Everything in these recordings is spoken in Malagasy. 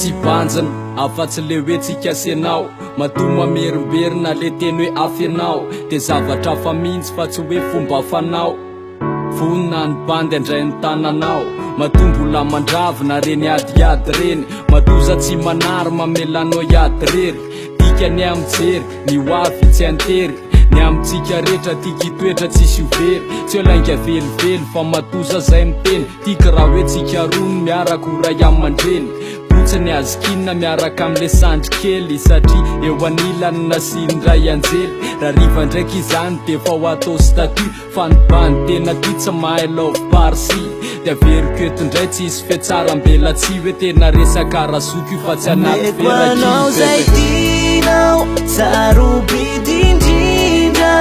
tsy banjana afa-tsy le hoe tsikasianao matoa mamerimberina le teny hoe afy anao de zavatra fa mintsy fa tsy hoe fomba fanao vonina ny bandy andray ny tananao matombola mandravina reny adiady reny Matou Zah tsy manary mamelanao iady rery tika ny amjery ny hoavy tsy antery ny amitsika rehetra tika itoetra tsisy overy tsy olainga velively fa Matou Zah zay miteny tika raha hoe tsika rony miaraka ho ray amandreny ny askin miaraka amle sandry kely satria eo anilany nasindray anjely raha riva ndraiky izany de fa ho atao statut fa ny bany tena ty tsy mahay love parsi de averiko eto ndray tsy isy fiatsarambela tsy hoe tena resaka razoky io fa tsy anaty ferakianao zay tinao sarobidindrindra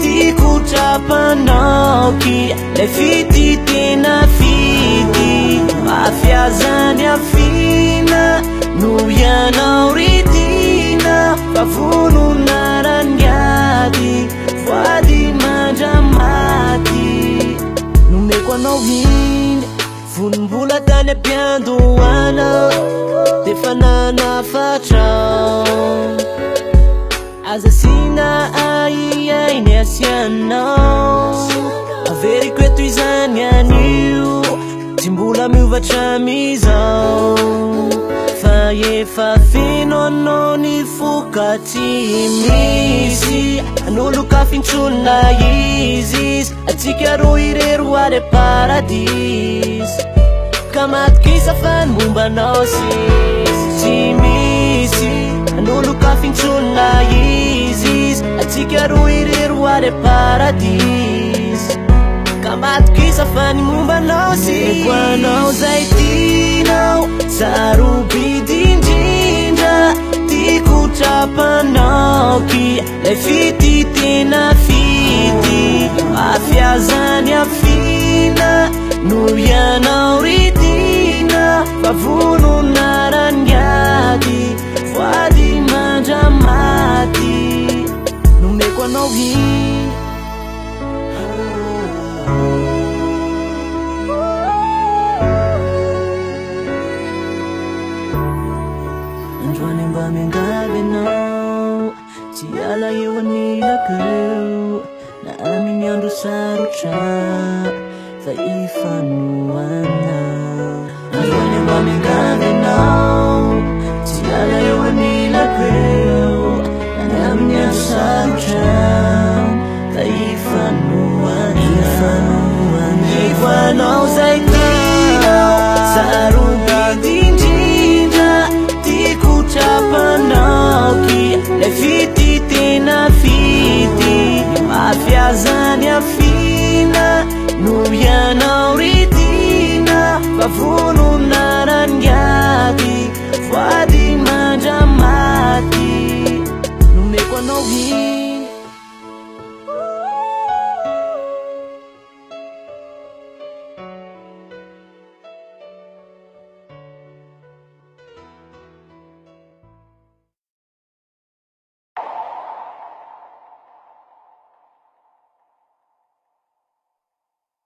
tiako trapanaoky le fity tena fity afiazany afina no ianao ritina fa vononaraniady voady mandramaty nomeko anao iny vonombola tany ampiandoana de fa nanafatra aza sina aiainy asianao averiko eto izany anio tsy mbola miovatra mizao fa efa fenoanao ny foka tsy misy an'olo kafintsona izy atsika ro irery ale paradis ka matokisa fa ny mombanao tsy misy an'olo kafintsona izy atsika ro irery ale paradis matokisa fa ny mombanao eko anao zay tinao sarobidindrindra tiako trapanaoky le fity tena fity afiazany afina no ianao ritina fa vononaraniady voady mandramaty nomeko anao androany mba miangavinao tsy ala eo anilakeo na amin'ny andro sarotra fa ifanoana androany mba miangavinao